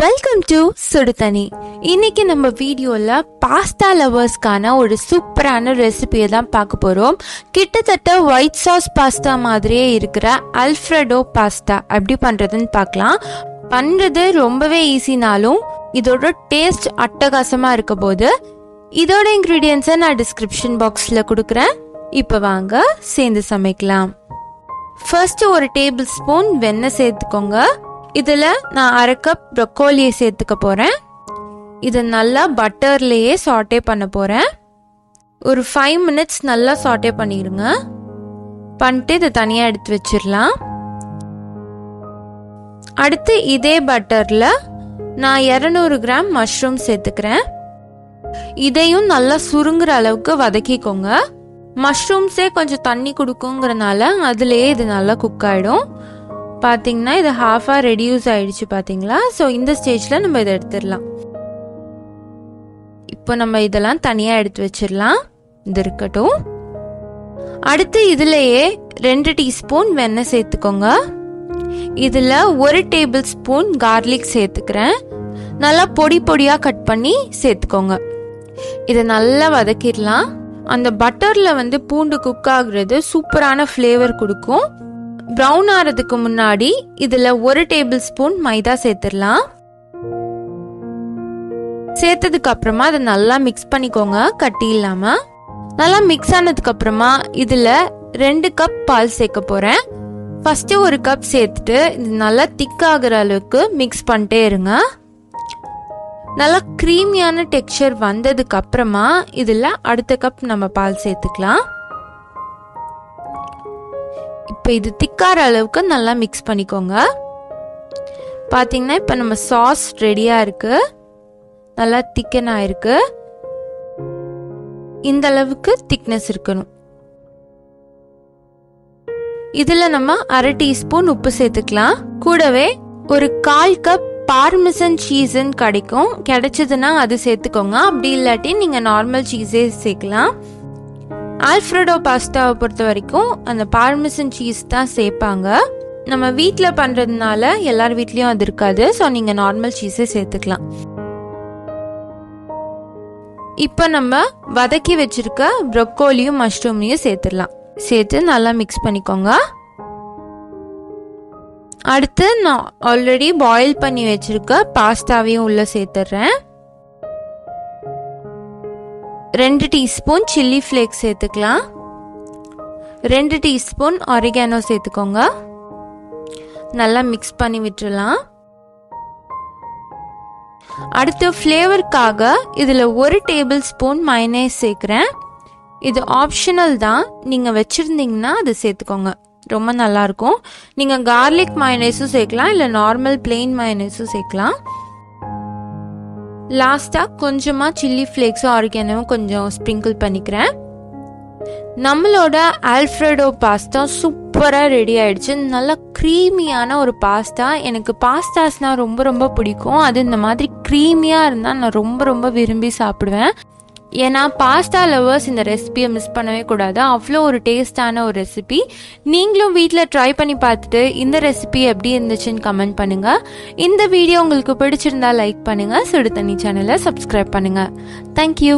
Welcome to சுடுதனி. இன்னைக்கு நம்ம வீடியோல பாஸ்தா லவர்ஸ்க்கான ஒரு சூப்பரான ரெசிபியை தான் பார்க்க போறோம். கிட்டத்தட்ட ஒயிட் சாஸ் பாஸ்தா மாதிரியே இருக்கிற அல்ஃப்ரெடோ பாஸ்தா எப்படி பண்றதுன்னு பார்க்கலாம். பண்றது ரொம்பவே ஈஸினாலும் இதோட டேஸ்ட் அட்டகாசமா இருக்க போது இதோட இன்கிரீடியன்ஸை நான் டிஸ்கிரிப்ஷன் பாக்ஸ்ல கொடுக்குறேன். இப்போ வாங்க சேர்ந்து சமைக்கலாம். ஃபர்ஸ்ட் ஒரு டேபிள் ஸ்பூன் வெண்ணெய் சேர்த்துக்கோங்க. இதில் நான் 1/2 கப் ப்ரொக்கோலியை சேர்த்துக்க போகிறேன். இதை நல்லா பட்டர்லேயே சாட்டே பண்ண போகிறேன். ஒரு 5 மினிட்ஸ் நல்லா சாட்டே பண்ணிடுங்க. பண்ணிட்டு இதை தனியாக எடுத்து வச்சிடலாம். அடுத்து இதே பட்டரில் நான் 200 கிராம் மஷ்ரூம் சேர்த்துக்கிறேன். இதையும் நல்லா சுருங்குற அளவுக்கு வதக்கிக்கோங்க. மஷ்ரூம்ஸே கொஞ்சம் தண்ணி கொடுக்குங்கிறனால அதுலேயே இது நல்லா குக் ஆகிடும். பார்த்தீங்கன்னா இது ஹாஃபாக ரெடியூஸ் ஆயிடுச்சு பார்த்தீங்களா. ஸோ இந்த ஸ்டேஜில் நம்ம இதை எடுத்துடலாம். இப்போ நம்ம இதெல்லாம் தனியாக எடுத்து வச்சிடலாம். இது இருக்கட்டும். அடுத்து இதுலேயே 2 டீஸ்பூன் வெண்ணெய் சேர்த்துக்கோங்க. இதில் 1 டேபிள் ஸ்பூன் கார்லிக் சேர்த்துக்கிறேன். நல்லா பொடி பொடியாக கட் பண்ணி சேர்த்துக்கோங்க. இதை நல்லா வதக்கிடலாம். அந்த பட்டரில் பூண்டு குக் ஆகுறது சூப்பரான ஃப்ளேவர் கொடுக்கும். ப்ரௌன் ஆகிறதுக்கு முன்னாடி இதில் 1 டேபிள் ஸ்பூன் மைதா சேர்த்துடலாம். சேர்த்ததுக்கு அப்புறமா அதை நல்லா மிக்ஸ் பண்ணிக்கோங்க, கட்டி இல்லாம. நல்லா மிக்ஸ் ஆனதுக்கு அப்புறமா இதில் 2 கப் பால் சேர்க்க போறேன். ஃபர்ஸ்ட் 1 கப் சேர்த்துட்டு இது நல்லா திக் ஆகுற அளவுக்கு மிக்ஸ் பண்ணிட்டே இருங்க. நல்லா க்ரீமியான டெக்ஸ்சர் வந்ததுக்கு அப்புறமா இதில் அடுத்த கப் நம்ம பால் சேர்த்துக்கலாம். இப்போ இது திக்கார அளவுக்கு நல்லா மிக்ஸ் பண்ணிக்கோங்க. பார்த்தீங்கன்னா இப்போ நம்ம சாஸ் ரெடியாக இருக்கு. நல்லா திக்கன் ஆயிருக்கு. இந்த அளவுக்கு திக்னஸ் இருக்கணும். இதில் நம்ம 1/2 டீஸ்பூன் உப்பு சேர்த்துக்கலாம். கூடவே ஒரு 1/4 கப் பார்மெசன் சீஸ்ன்னு கிடைச்சதுன்னா அது சேர்த்துக்கோங்க. அப்படி இல்லாட்டி நீங்கள் நார்மல் சீஸே சேர்க்கலாம். ஆல்ஃப்ரெடோ பாஸ்தாவை பொறுத்த வரைக்கும் அந்த பார்மெசன் சீஸ் தான் சேர்ப்பாங்க. நம்ம வீட்டில் பண்ணுறதுனால எல்லார் வீட்லேயும் அது இருக்காது. ஸோ நீங்கள் நார்மல் சீஸே சேர்த்துக்கலாம். இப்போ நம்ம வதக்கி வச்சிருக்க ப்ரொக்கோலியும் மஷ்ரூமையும் சேர்த்துடலாம். சேர்த்து நல்லா மிக்ஸ் பண்ணிக்கோங்க. அடுத்து நான் ஆல்ரெடி பாயில் பண்ணி வச்சிருக்க பாஸ்தாவையும் உள்ள சேர்த்துடுறேன். 2 டீஸ்பூன் சில்லி ஃப்ளேக்ஸ் சேர்த்துக்கலாம். 2 டீஸ்பூன் ஒரிகானோ சேர்த்துக்கோங்க. நல்லா மிக்ஸ் பண்ணி விட்டுறலாம். அடுத்து ஃப்ளேவருக்காக இதில் 1 டேபிள் ஸ்பூன் மயனேஸ் சேர்க்குறேன். இது ஆப்ஷனல் தான். நீங்கள் வச்சுருந்தீங்கன்னா அது சேர்த்துக்கோங்க, ரொம்ப நல்லா இருக்கும். நீங்கள் கார்லிக் மயனேஸும் சேர்க்கலாம், இல்லை நார்மல் பிளெயின் மயனேஸும் சேர்க்கலாம். லாஸ்ட்டாக கொஞ்சமாக சில்லி ஃப்ளேக்ஸும் ஆரிகானோவும் கொஞ்சம் ஸ்ப்ரிங்கிள் பண்ணிக்கிறேன். நம்மளோட ஆல்ஃப்ரெடோ பாஸ்தா சூப்பராக ரெடி ஆயிடுச்சு. நல்லா க்ரீமியான ஒரு பாஸ்தா. எனக்கு பாஸ்தாஸ்னால் ரொம்ப ரொம்ப பிடிக்கும். அது இந்த மாதிரி க்ரீமியாக இருந்தால் நான் ரொம்ப ரொம்ப விரும்பி சாப்பிடுவேன். ஏன்னா பாஸ்தா லவர்ஸ் இந்த ரெசிபியை மிஸ் பண்ணவே கூடாது. அவ்வளோ ஒரு டேஸ்டான ஒரு ரெசிபி. நீங்களும் வீட்டில் ட்ரை பண்ணி பார்த்துட்டு இந்த ரெசிபி எப்படி இருந்துச்சுன்னு கமெண்ட் பண்ணுங்கள். இந்த வீடியோ உங்களுக்கு பிடிச்சிருந்தா லைக் பண்ணுங்கள். சுடுதண்ணி சேனலை சப்ஸ்கிரைப் பண்ணுங்கள். தேங்க்யூ.